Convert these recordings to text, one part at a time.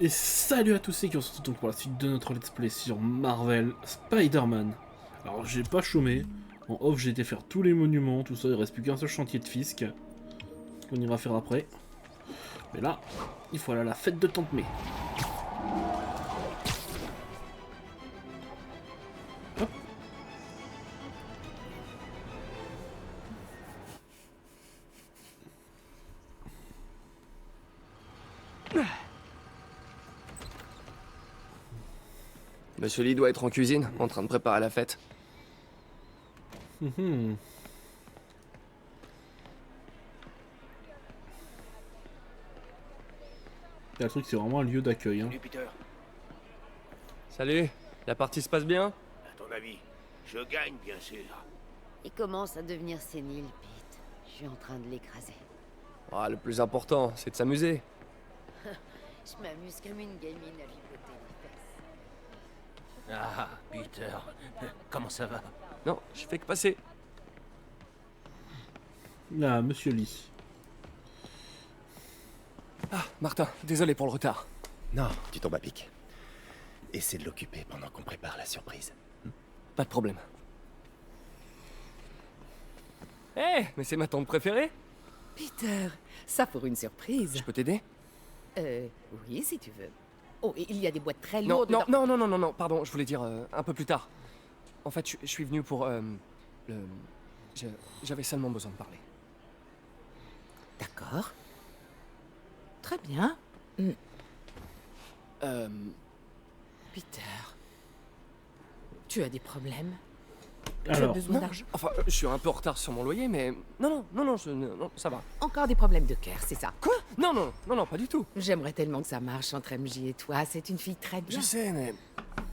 Et salut à tous ceux qui se retrouvent pour la suite de notre let's play sur Marvel Spider-Man. Alors j'ai pas chômé, en off j'ai été faire tous les monuments, tout ça, il reste plus qu'un seul chantier de Fisk, qu'on ira faire après. Mais là, il faut aller à la fête de Tante May. Hop. Monsieur Lee doit être en cuisine, en train de préparer la fête. Mhm. Et le truc, c'est vraiment un lieu d'accueil. Hein. Salut Peter, Salut, la partie se passe bien? à ton avis, je gagne bien sûr. Il commence à devenir sénile, Pete. Je suis en train de l'écraser. Ah, le plus important, c'est de s'amuser. Je m'amuse comme une gamine à lui botter les fesses. Ah, Peter, comment ça va? Non, je fais que passer. Là, Monsieur Lee. Ah, Martin, désolé pour le retard. Non, tu tombes à pic. Essaie de l'occuper pendant qu'on prépare la surprise. Pas de problème. Hé, mais c'est ma tante préférée. Peter, ça pour une surprise. Je peux t'aider? Oui, si tu veux. Oh, et il y a des boîtes très Non, lourdes. non, pardon, je voulais dire un peu plus tard. En fait, je suis venu pour, j'avais seulement besoin de parler. D'accord. Très bien. Peter, tu as des problèmes? Tu as Alors, besoin d'argent? Enfin, je suis un peu en retard sur mon loyer, mais... Non, ça va. Encore des problèmes de cœur, c'est ça? Quoi? Non, pas du tout. J'aimerais tellement que ça marche entre MJ et toi. C'est une fille très bien. Je sais, mais...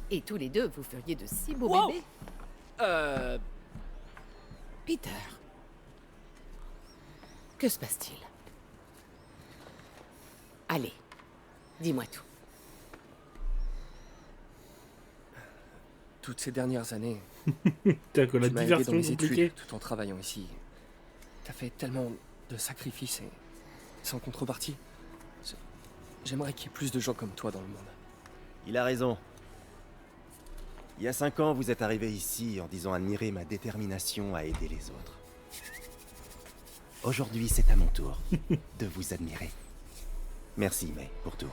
Et tous les deux, vous feriez de si beaux Wow. bébés. Peter, que se passe-t-il? Allez, dis-moi tout. Toutes ces dernières années, t'as que la tu m'as aidé dans diversion mes compliquée. études tout en travaillant ici. T'as fait tellement de sacrifices et sans contrepartie. J'aimerais qu'il y ait plus de gens comme toi dans le monde. Il a raison. Il y a 5 ans, vous êtes arrivé ici en disant admirer ma détermination à aider les autres. Aujourd'hui, c'est à mon tour de vous admirer. Merci, May, pour tout.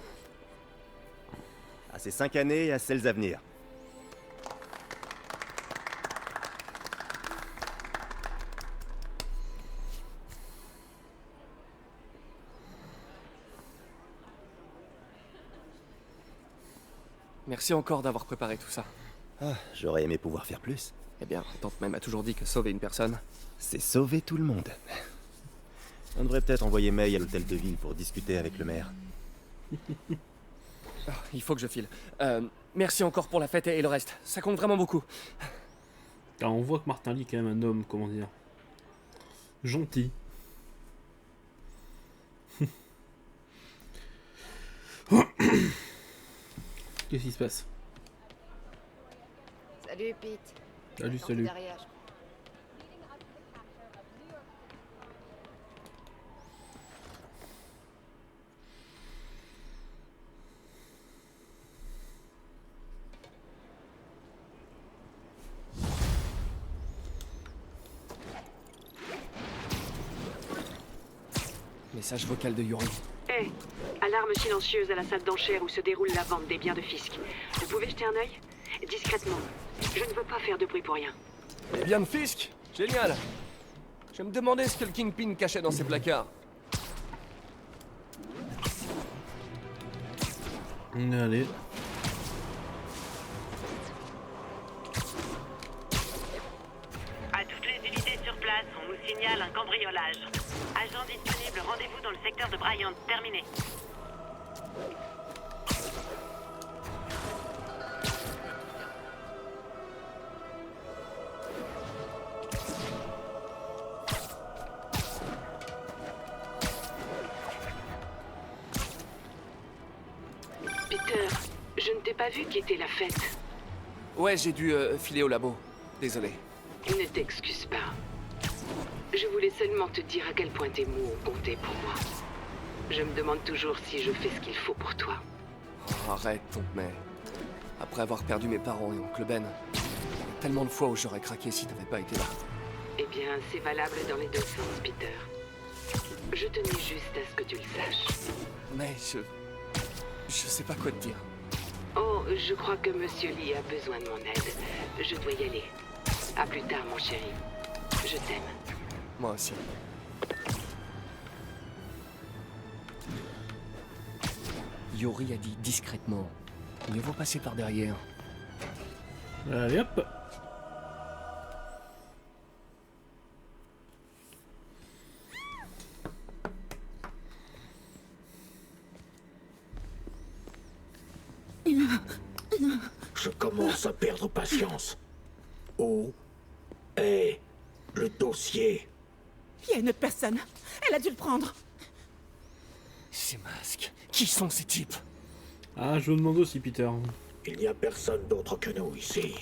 À ces 5 années et à celles à venir. Merci encore d'avoir préparé tout ça. Ah, j'aurais aimé pouvoir faire plus. Eh bien, tante May m'a toujours dit que sauver une personne... C'est sauver tout le monde. On devrait peut-être envoyer May à l'hôtel de ville pour discuter avec le maire. Ah, il faut que je file. Merci encore pour la fête et le reste. Ça compte vraiment beaucoup. Alors, on voit que Martin Lee est quand même un homme, comment dire, gentil. Qu'est-ce qui se passe? Salut, Pete. Salut, Attends, salut. derrière, je crois. Message vocal de Yuri. Hé, alarme silencieuse à la salle d'enchères où se déroule la vente des biens de Fisk. Vous pouvez jeter un œil? Discrètement. Je ne veux pas faire de bruit pour rien. Eh bien de Fisk. Génial. Je me demandais ce que le Kingpin cachait dans ses placards. Allez. À toutes les unités sur place, on nous signale un cambriolage. Agent disponible, rendez-vous dans le secteur de Bryant. Terminé. Peter, je ne t'ai pas vu quitter la fête. Ouais, j'ai dû filer au labo. Désolé. Ne t'excuse pas. Je voulais seulement te dire à quel point tes mots ont compté pour moi. Je me demande toujours si je fais ce qu'il faut pour toi. Oh, arrête, tonte mais... Après avoir perdu mes parents et oncle Ben, il y a tellement de fois où j'aurais craqué si t'avais pas été là. Eh bien, c'est valable dans les deux sens, Peter. Je tenais juste à ce que tu le saches. Mais je sais pas quoi te dire. Oh, je crois que Monsieur Lee a besoin de mon aide. Je dois y aller. À plus tard, mon chéri. Je t'aime. Moi aussi. Yori a dit discrètement. Mieux vaut passer par derrière. Allez hop. Je commence à perdre patience. Où est le dossier? Il y a une autre personne. Elle a dû le prendre. Ces masques. Qui sont ces types? Ah, je me demande aussi, Peter. Il n'y a personne d'autre que nous ici.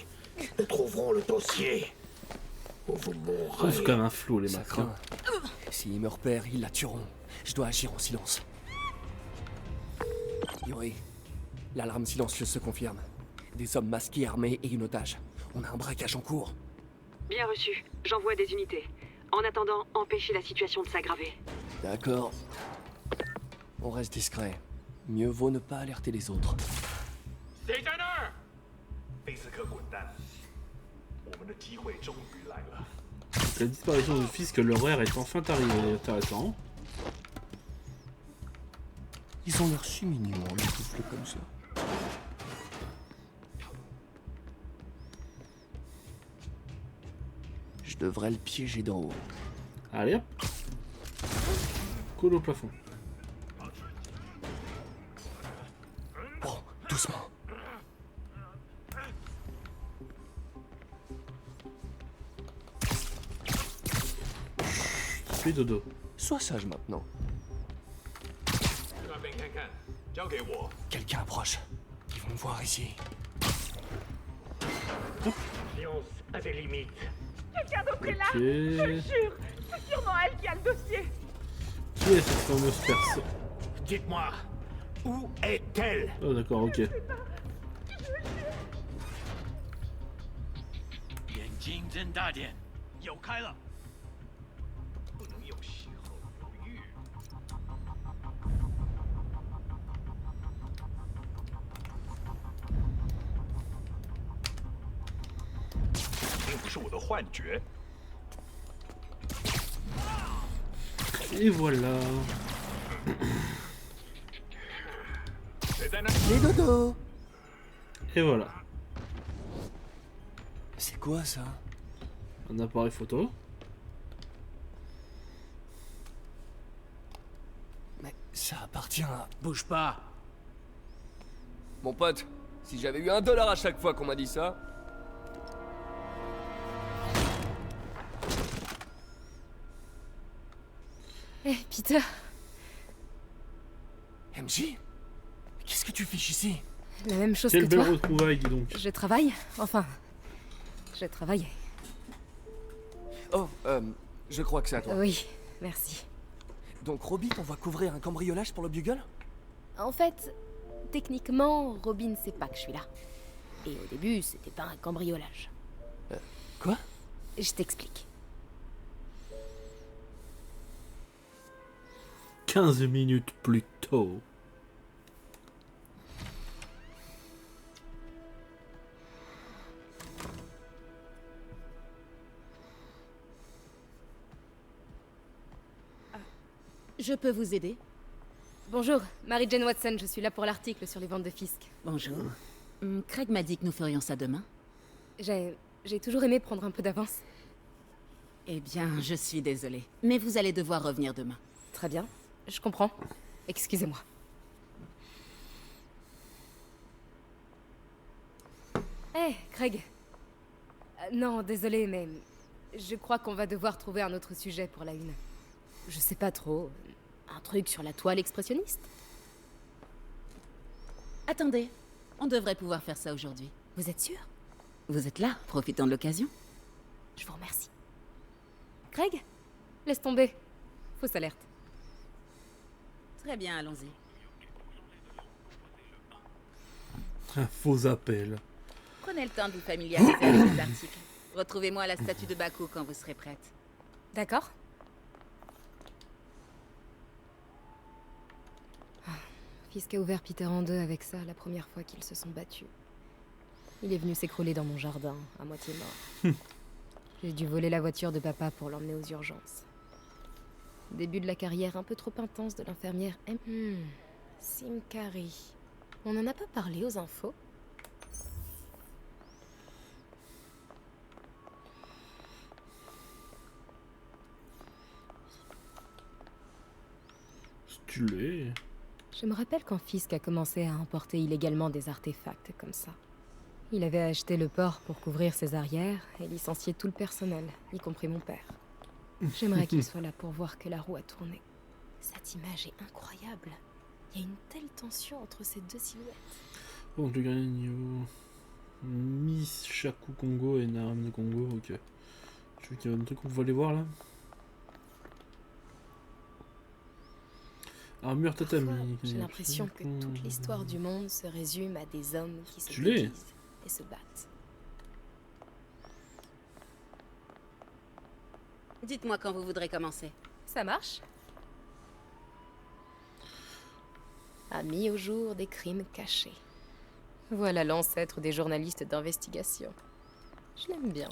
Nous trouverons le dossier. Ou vous mourrez. C'est quand même un flou, les Ça masques. craint. S'ils me repèrent, ils la tueront. Je dois agir en silence. Yori, l'alarme silencieuse se confirme. Des hommes masqués, armés et une otage. On a un braquage en cours. Bien reçu. J'envoie des unités. En attendant, empêchez la situation de s'aggraver. D'accord. On reste discret. Mieux vaut ne pas alerter les autres. La disparition du Fisk, l'horaire est enfin arrivé. Intéressant. Ils ont l'air si mignons, les souffles comme ça. Je devrais le piéger d'en haut. Allez hop. Colle au plafond. Bon, doucement. Fais dodo. Sois sage maintenant. Quelqu'un approche. Ils vont me voir ici. A des limites. Quelqu'un d'autre est là. Ok. Jure, c'est sûrement elle qui a le dossier. Qui est cette fameuse personne? Dites-moi, où est-elle? Oh d'accord, ok. Et voilà. Les dodos. Et voilà. C'est quoi ça? Un appareil photo. Mais ça appartient à... Bouge pas. Mon pote, si j'avais eu $1 à chaque fois qu'on m'a dit ça... Eh, Peter, MJ? Qu'est-ce que tu fiches ici? la même chose Quelle que belle toi. retrouvaille, dis donc. Je travaille. Enfin, je travaillais. Oh, je crois que c'est à toi. Oui, merci. Donc Robbie, on va couvrir un cambriolage pour le Bugle? En fait, techniquement, Robin sait pas que je suis là. Et au début, c'était pas un cambriolage. Quoi? Je t'explique. 15 minutes plus tôt. Je peux vous aider? Bonjour, Mary-Jane Watson, je suis là pour l'article sur les ventes de Fisk. Bonjour. Craig m'a dit que nous ferions ça demain. J'ai toujours aimé prendre un peu d'avance. Eh bien, je suis désolée. Mais vous allez devoir revenir demain. Très bien, je comprends. Excusez-moi. Hé, Craig. Non, désolé, mais je crois qu'on va devoir trouver un autre sujet pour la une. Je sais pas trop. Un truc sur la toile expressionniste? Attendez, on devrait pouvoir faire ça aujourd'hui. Vous êtes sûr? Vous êtes là, profitons de l'occasion. Je vous remercie. Craig? Laisse tomber. Fausse alerte. Très bien, allons-y. Un faux appel. Prenez le temps de vous familiariser avec les articles. Retrouvez-moi à la statue de Baku quand vous serez prête. D'accord. Fisk a ouvert Peter en deux avec ça la première fois qu'ils se sont battus. Il est venu s'écrouler dans mon jardin, à moitié mort. J'ai dû voler la voiture de papa pour l'emmener aux urgences. Début de la carrière un peu trop intense de l'infirmière M. Simkari. On n'en a pas parlé aux infos? Stylé. Je me rappelle quand Fisk a commencé à importer illégalement des artefacts comme ça. Il avait acheté le port pour couvrir ses arrières et licencier tout le personnel, y compris mon père. J'aimerais qu'il soit là pour voir que la roue a tourné. Cette image est incroyable. Il y a une telle tension entre ces deux silhouettes. Donc le dernier niveau... Miss Shaku Congo et Naram de Congo, ok. Je veux qu'il y a un truc qu'on peut aller voir là. Armure tatami. J'ai l'impression que toute l'histoire du monde se résume à des hommes qui se Stylé. déguisent et se battent. Dites-moi quand vous voudrez commencer. Ça marche? A mis au jour des crimes cachés. Voilà l'ancêtre des journalistes d'investigation. Je l'aime bien.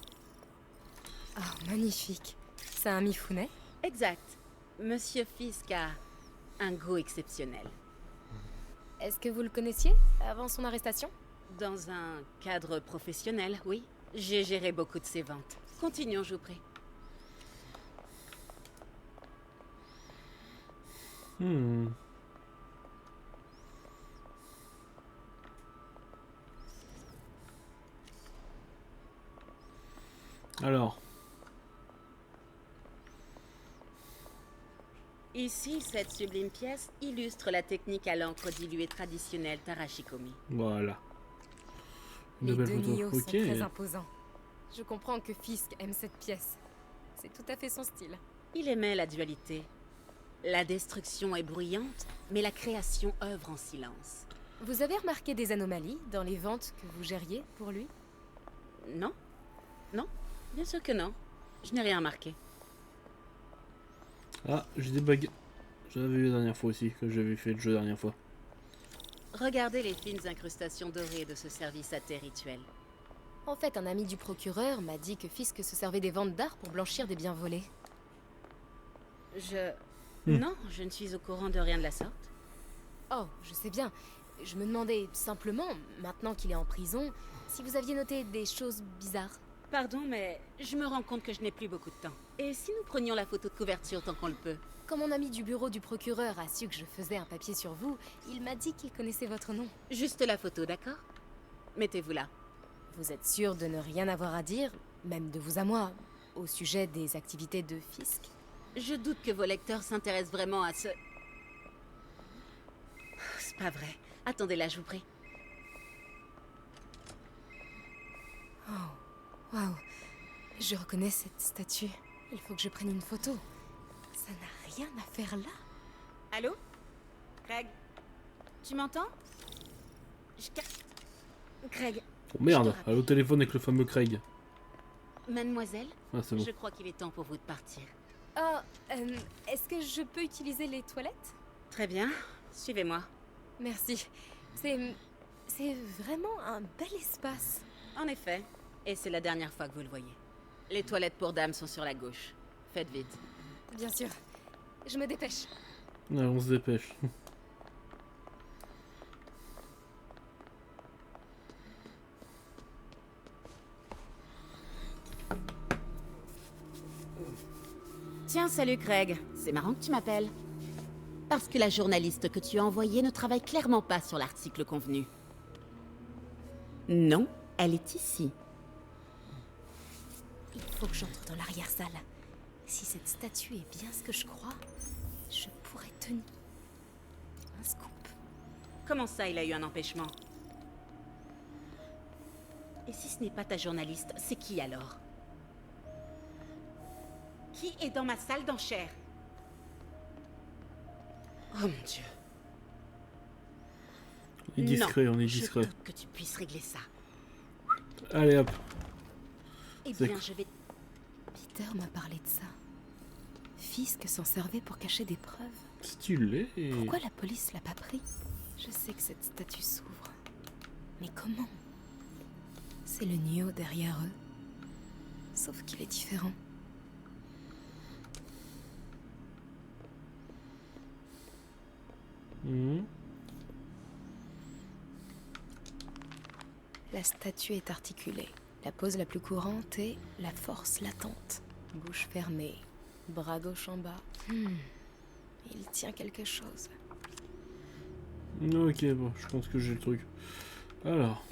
Ah, magnifique. C'est un Mifune? Exact. Monsieur Fisk a un goût exceptionnel. Est-ce que vous le connaissiez avant son arrestation? Dans un cadre professionnel, oui. J'ai géré beaucoup de ses ventes. Continuons, je vous prie. Alors. Ici, cette sublime pièce illustre la technique à l'encre diluée traditionnelle Tarashikomi. Voilà. Une Les belle deux photo. Nio sont Ok. très imposants. Je comprends que Fisk aime cette pièce. C'est tout à fait son style. Il aimait la dualité. La destruction est bruyante, mais la création œuvre en silence. Vous avez remarqué des anomalies dans les ventes que vous gériez pour lui? Non? Non? Bien sûr que non. Je n'ai rien remarqué. Ah, j'ai des bagues. J'en avais eu la dernière fois aussi, que j'avais fait le jeu la dernière fois. Regardez les fines incrustations dorées de ce service à thé rituel. En fait, un ami du procureur m'a dit que Fisk se servait des ventes d'art pour blanchir des biens volés. Non, je ne suis au courant de rien de la sorte. Oh, je sais bien. Je me demandais simplement, maintenant qu'il est en prison, si vous aviez noté des choses bizarres. Pardon, mais je me rends compte que je n'ai plus beaucoup de temps. Et si nous prenions la photo de couverture tant qu'on le peut? Quand mon ami du bureau du procureur a su que je faisais un papier sur vous, il m'a dit qu'il connaissait votre nom. Juste la photo, d'accord? Mettez-vous là. Vous êtes sûr de ne rien avoir à dire, même de vous à moi, au sujet des activités de Fisk? Je doute que vos lecteurs s'intéressent vraiment à ce... C'est pas vrai. Attendez là, je vous prie. Oh, waouh. Je reconnais cette statue. Il faut que je prenne une photo. Ça n'a rien à faire là. Allô? Craig? Tu m'entends? Je capte. Craig. Oh merde, elle est au téléphone avec le fameux Craig. Mademoiselle? Ah, c'est bon. Je crois qu'il est temps pour vous de partir. Oh, est-ce que je peux utiliser les toilettes? Très bien. Suivez-moi. Merci. C'est vraiment un bel espace. En effet. Et c'est la dernière fois que vous le voyez. Les toilettes pour dames sont sur la gauche. Faites vite. Bien sûr. Je me dépêche. Ouais, on se dépêche. Tiens, salut Craig. C'est marrant que tu m'appelles. Parce que la journaliste que tu as envoyée ne travaille clairement pas sur l'article convenu. Non, elle est ici. Il faut que j'entre dans l'arrière-salle. Si cette statue est bien ce que je crois, je pourrais tenir un scoop. Comment ça, il a eu un empêchement? Et si ce n'est pas ta journaliste, c'est qui alors? Qui est dans ma salle d'enchères? Oh mon Dieu. est discret, on est Je discret. doute que tu puisses régler ça. Allez hop. Eh C'est bien, quoi? je vais... Peter m'a parlé de ça. Fisk s'en servait pour cacher des preuves. Stylé. Pourquoi la police l'a pas pris? Je sais que cette statue s'ouvre. Mais comment? C'est le Nio derrière eux. Sauf qu'il est différent. Mhm. La statue est articulée. La pose la plus courante est la force latente. Bouche fermée, bras gauche en bas. Il tient quelque chose. Ok, bon, je pense que j'ai le truc. Alors.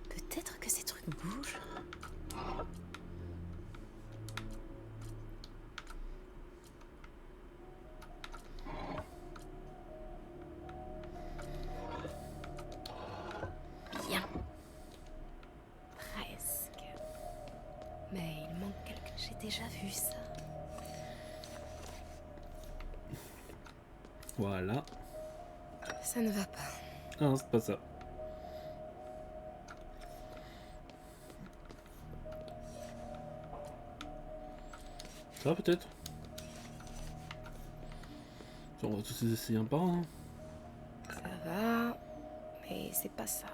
Peut-être que ces trucs bougent. Bien. Presque. Mais il manque quelque... J'ai déjà vu ça. Voilà. Ça ne va pas. Ah non, c'est pas ça. Ça va peut-être. On va tous les essayer un par un. Hein. Ça va, mais c'est pas ça.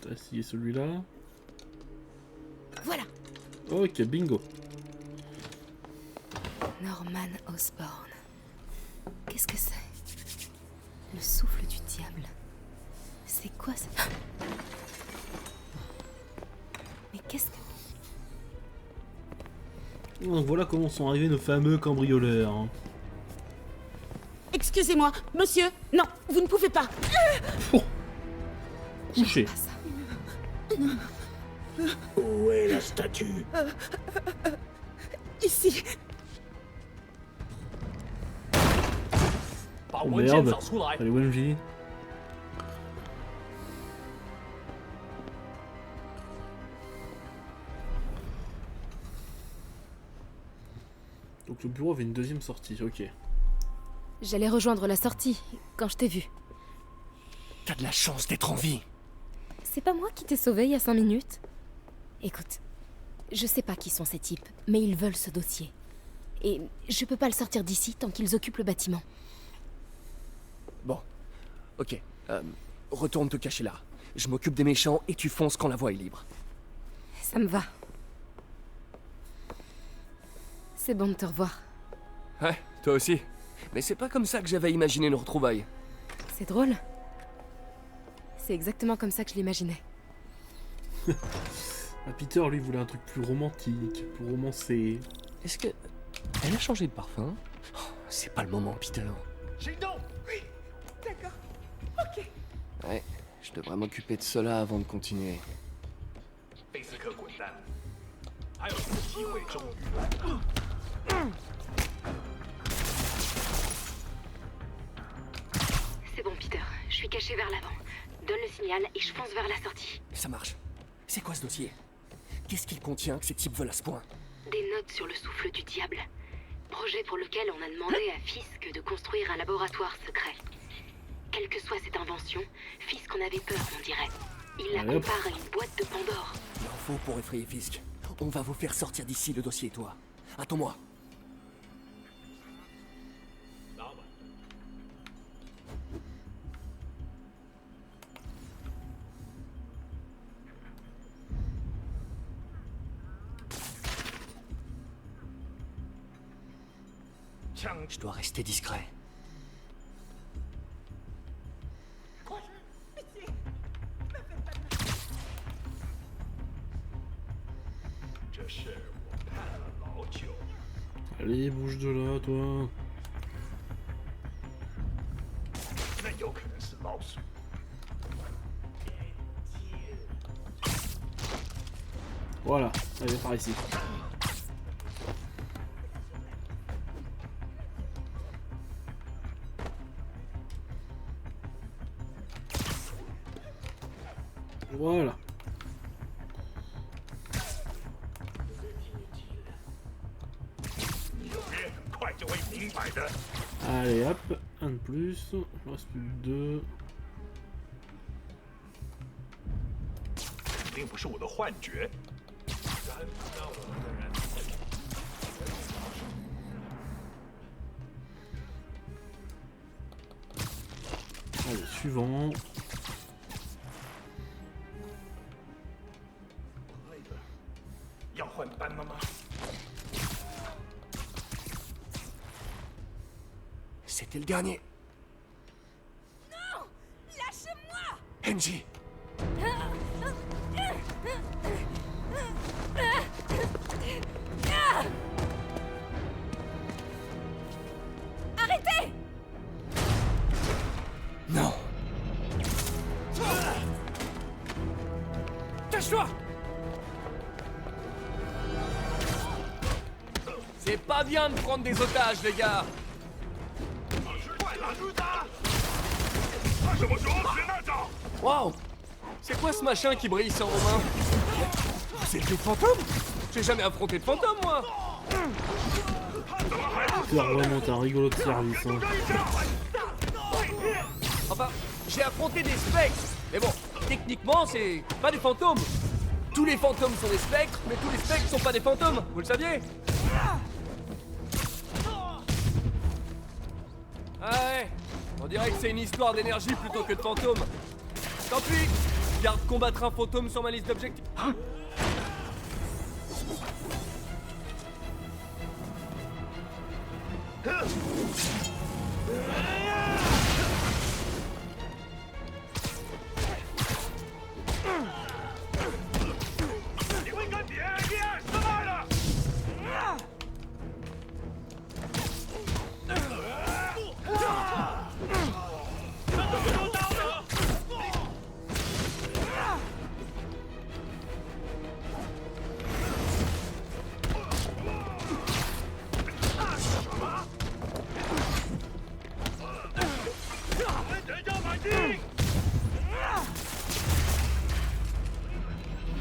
T'as essayé celui-là. Voilà. Ok, bingo. Norman Osborn. Qu'est-ce que c'est? Le souffle du diable. C'est quoi ça? Mais qu'est-ce que... Donc voilà comment sont arrivés nos fameux cambrioleurs. Hein. Excusez-moi, monsieur. Non, vous ne pouvez pas. Couché. Pas ça. Où est la statue? Ici. Oh merde. Allez, OMG. Donc le bureau avait une deuxième sortie, ok. J'allais rejoindre la sortie quand je t'ai vu. T'as de la chance d'être en vie. C'est pas moi qui t'ai sauvé il y a 5 minutes? Écoute, je sais pas qui sont ces types, mais ils veulent ce dossier. Et je peux pas le sortir d'ici tant qu'ils occupent le bâtiment. Bon, ok. Retourne te cacher là. Je m'occupe des méchants et tu fonces quand la voie est libre. Ça me va. C'est bon de te revoir. Ouais, toi aussi. Mais c'est pas comme ça que j'avais imaginé nos retrouvailles. C'est drôle. C'est exactement comme ça que je l'imaginais. Ah, Peter, lui, voulait un truc plus romantique, plus romancé. Est-ce que... Elle a changé de parfum? Oh, c'est pas le moment, Peter. Oui, d'accord. Ok. Ouais, je devrais m'occuper de cela avant de continuer. C'est bon, Peter. Je suis caché vers l'avant. Donne le signal et je fonce vers la sortie. Ça marche. C'est quoi ce dossier? Qu'est-ce qu'il contient que ces types veulent à ce point? Des notes sur le souffle du diable. Projet pour lequel on a demandé à Fisk de construire un laboratoire secret. Quelle que soit cette invention, Fisk en avait peur, on dirait. Il la compare à une boîte de Pandore. Il en faut pour effrayer Fisk. On va vous faire sortir d'ici, le dossier et toi. Attends-moi. Je dois rester discret. Allez, bouge de là, toi. Voilà, allez, par ici. Voilà. Allez hop, un de plus. Il me reste plus que 2. 并不是我的幻觉。 Allez, suivant. C'était le dernier. Non! Lâchez-moi! Henji! Arrêtez! Non! Cache-toi! C'est pas bien de prendre des otages, les gars! Waouh! C'est quoi ce machin qui brille sans Romain? C'est des fantômes? J'ai jamais affronté de fantômes, moi! C'est vraiment un rigolo de service. Hein. Enfin, j'ai affronté des spectres! Mais bon, techniquement, c'est pas des fantômes! Tous les fantômes sont des spectres, mais tous les spectres sont pas des fantômes, vous le saviez? Ah ouais, on dirait que c'est une histoire d'énergie plutôt que de fantômes. Tant pis, garde combattre un fantôme sur ma liste d'objectifs. Hein?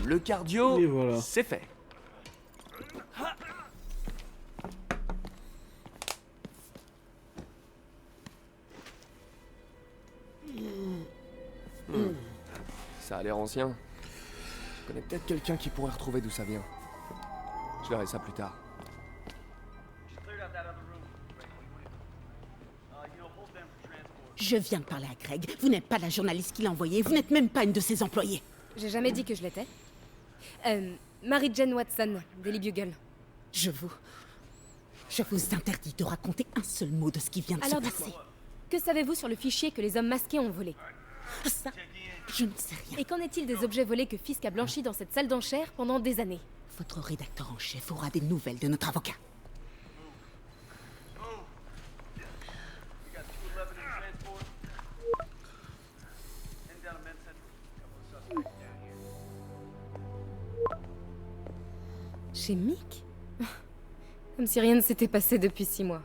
Le cardio, voilà. c'est fait. Ça a l'air ancien. Je connais peut-être quelqu'un qui pourrait retrouver d'où ça vient. Je verrai ça plus tard. Je viens de parler à Craig. Vous n'êtes pas la journaliste qui l'a envoyé. Vous n'êtes même pas une de ses employées. J'ai jamais dit que je l'étais. Mary-Jane Watson, Daily Bugle. Je vous interdis de raconter un seul mot de ce qui vient de Alors se passer. dites-moi, que savez-vous sur le fichier que les hommes masqués ont volé? Ça, je ne sais rien. Et qu'en est-il des objets volés que Fisk a blanchis dans cette salle d'enchères pendant des années? Votre rédacteur en chef aura des nouvelles de notre avocat. Chez Mick? Comme si rien ne s'était passé depuis 6 mois.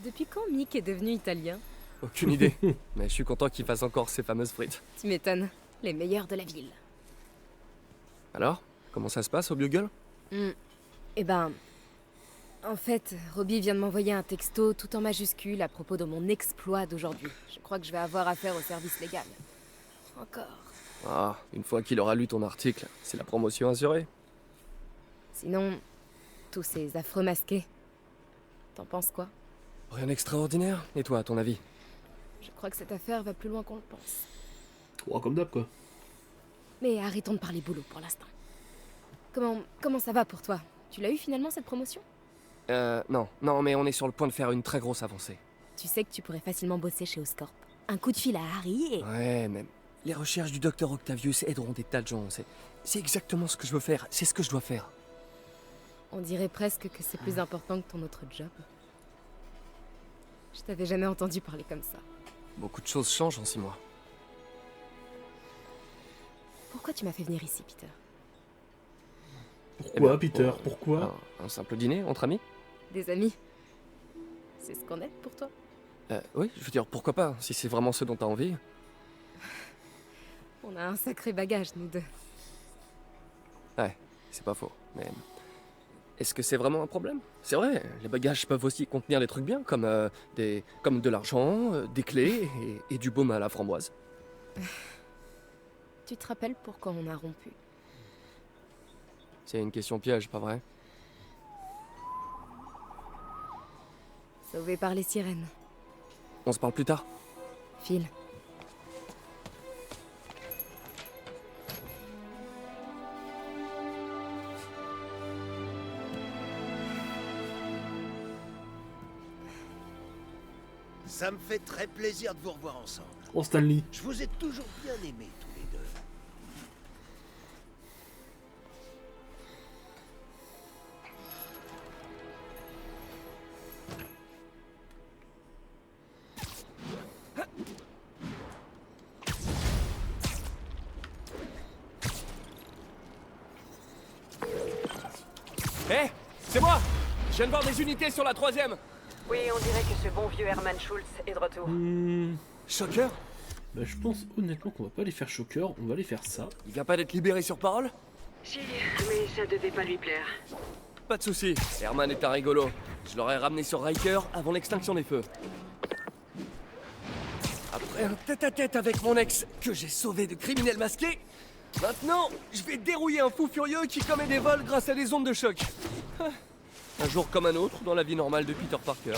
Depuis quand Mick est devenu italien? Aucune idée, mais je suis content qu'il fasse encore ses fameuses frites. Tu m'étonnes, les meilleurs de la ville. Alors, comment ça se passe au Bugle? Eh ben... En fait, Robbie vient de m'envoyer un texto tout en majuscule à propos de mon exploit d'aujourd'hui. Je crois que je vais avoir affaire au service légal. Encore. Ah, une fois qu'il aura lu ton article, c'est la promotion assurée. Sinon, tous ces affreux masqués. T'en penses quoi? Rien d'extraordinaire. Et toi, à ton avis? Je crois que cette affaire va plus loin qu'on le pense. Oh, comme d'hab, quoi. Mais arrêtons de parler boulot pour l'instant. Comment ça va pour toi? Tu l'as eu finalement cette promotion? Non, mais on est sur le point de faire une très grosse avancée. Tu sais que tu pourrais facilement bosser chez Oscorp. Un coup de fil à Harry et... Ouais, même. Les recherches du docteur Octavius aideront des tas de gens. C'est exactement ce que je veux faire. C'est ce que je dois faire. On dirait presque que c'est plus important que ton autre job. Je t'avais jamais entendu parler comme ça. Beaucoup de choses changent en 6 mois. Pourquoi tu m'as fait venir ici, Peter? Pourquoi, Peter? Pourquoi? Un simple dîner entre amis? Des amis? C'est ce qu'on est pour toi? Oui, je veux dire, pourquoi pas, si c'est vraiment ce dont t'as envie. On a un sacré bagage, nous deux. Ouais, c'est pas faux, mais... Est-ce que c'est vraiment un problème? C'est vrai, les bagages peuvent aussi contenir des trucs bien, comme de l'argent, des clés et du baume à la framboise. Tu te rappelles pourquoi on a rompu? C'est une question piège, pas vrai? Sauvé par les sirènes. On se parle plus tard. Phil. Ça me fait très plaisir de vous revoir ensemble. Oh, Stanley. Je vous ai toujours bien aimés tous les deux. Hé, c'est moi! Je viens de voir des unités sur la 3e. Oui, on dirait que ce bon vieux Herman Schultz est de retour. Shocker? Bah, je pense honnêtement qu'on va pas les faire Shocker, on va les faire ça. Il vient pas d'être libéré sur parole? Si, mais ça devait pas lui plaire. Pas de soucis, Herman est un rigolo. Je l'aurais ramené sur Riker avant l'extinction des feux. Après un tête-à-tête avec mon ex, que j'ai sauvé de criminels masqués, maintenant, je vais dérouiller un fou furieux qui commet des vols grâce à des ondes de choc. Un jour comme un autre dans la vie normale de Peter Parker.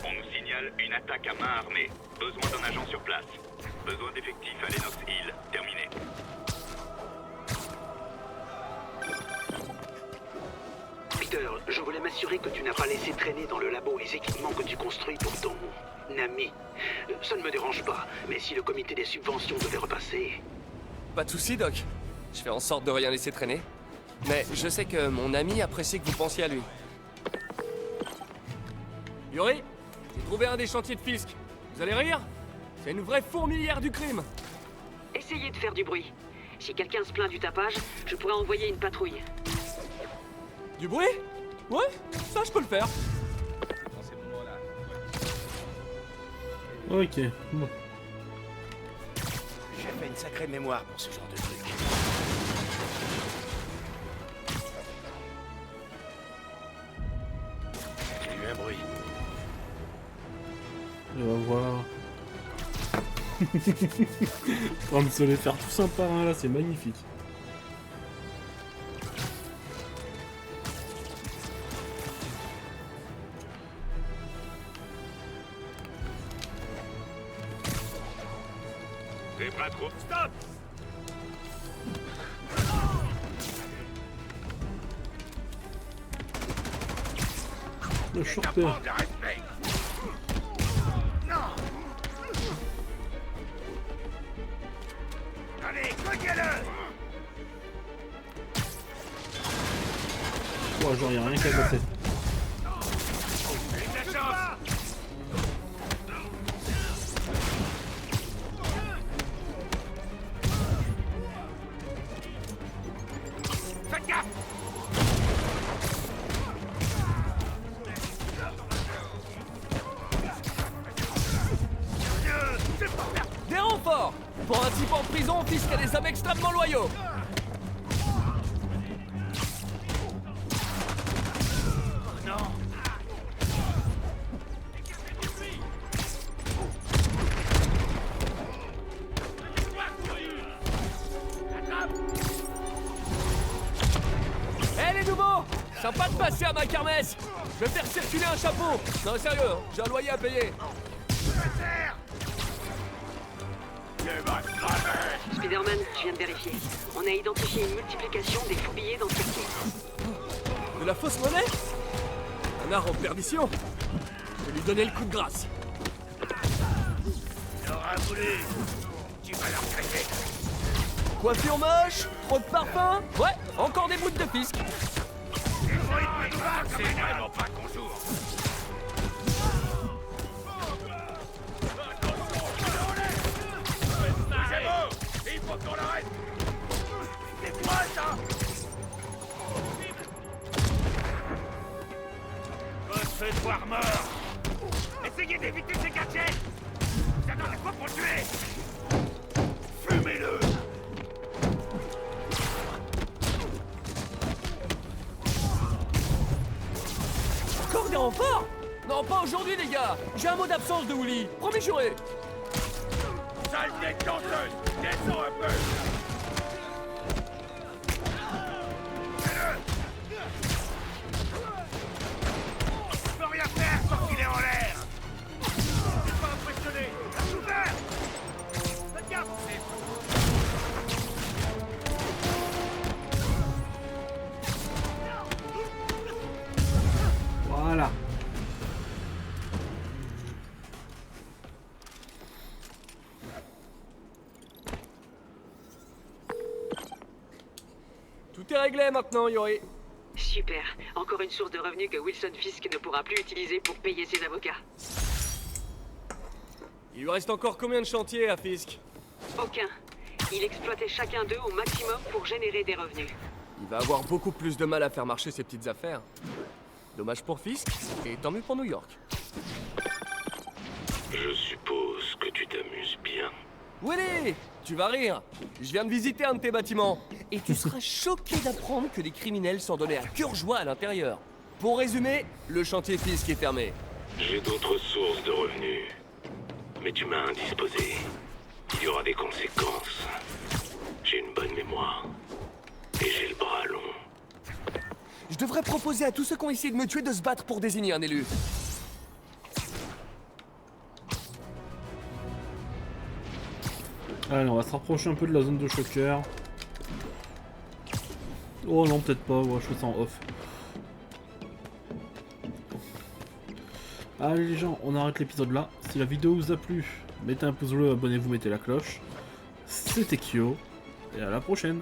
On nous signale une attaque à main armée. Besoin d'un agent sur place. Besoin d'effectifs à Lenox Hill. Terminé. Peter, je voulais m'assurer que tu n'as pas laissé traîner dans le labo les équipements que tu construis pour ton ami. Ça ne me dérange pas, mais si le comité des subventions devait repasser... Pas de soucis, Doc. Je fais en sorte de rien laisser traîner. Mais je sais que mon ami apprécie que vous pensiez à lui. Yuri, j'ai trouvé un des chantiers de Fisk. Vous allez rire? C'est une vraie fourmilière du crime. Essayez de faire du bruit. Si quelqu'un se plaint du tapage, je pourrais envoyer une patrouille. Du bruit? Ouais, ça je peux le faire. Ok, bon. J'ai fait une sacrée mémoire pour ce genre de truc. Il y a eu un bruit. On va voir. On va se les faire tous un par un là, c'est magnifique. T'es pas trop... Stop! Le shorter. Non! Allez, cognez-le! Ouais, genre y'a rien qu'à passer. Faites gaffe! Des renforts! Pour un type en prison, Fisk a des hommes extrêmement loyaux. Non! Hé les nouveaux! Sympa de passer à ma kermesse! Je vais faire circuler un chapeau! Non sérieux, hein, j'ai un loyer à payer! Spider-Man, je viens de vérifier. On a identifié une multiplication des faux billets dans ce quartier. De la fausse monnaie? Un art en perdition? Je vais lui donner le coup de grâce. Il aura voulu! Tu vas leur traiter! Coiffure moche? Trop de parfum? Ouais, encore des bouts de Fisk. Il faut rythme nous va, c'est vraiment pas qu'on joue. Il faut qu'on l'arrête. C'est quoi ça? On se fait voir mort. Essayez d'éviter ces gadgets. Ça donne à quoi pour le tuer? Fumez-le. Encore des renforts? Non, pas aujourd'hui, les gars. J'ai un mot d'absence de Wooly. Promis juré. Saleté de danseuse. Descends un peu. Je peux rien faire tant qu'il est en l'air. Je suis pas impressionné. T'as ouvert. Faites gaffe. Voilà. Tout est réglé maintenant, Yori. Super. Encore une source de revenus que Wilson Fisk ne pourra plus utiliser pour payer ses avocats. Il lui reste encore combien de chantiers à Fisk? Aucun. Il exploitait chacun d'eux au maximum pour générer des revenus. Il va avoir beaucoup plus de mal à faire marcher ses petites affaires. Dommage pour Fisk, et tant mieux pour New York. Je suppose que tu t'amuses bien. Willy, tu vas rire. Je viens de visiter un de tes bâtiments. Et tu seras choqué d'apprendre que les criminels s'en donnaient à cœur joie à l'intérieur. Pour résumer, le chantier Fisk est fermé. J'ai d'autres sources de revenus. Mais tu m'as indisposé. Il y aura des conséquences. J'ai une bonne mémoire. Et j'ai le bras long. Je devrais proposer à tous ceux qui ont essayé de me tuer de se battre pour désigner un élu. Allez, on va se rapprocher un peu de la zone de Shocker. Oh non, peut-être pas, ouais, je fais ça en off. Allez les gens, on arrête l'épisode là. Si la vidéo vous a plu, mettez un pouce bleu, abonnez-vous, mettez la cloche. C'était Kyo, et à la prochaine.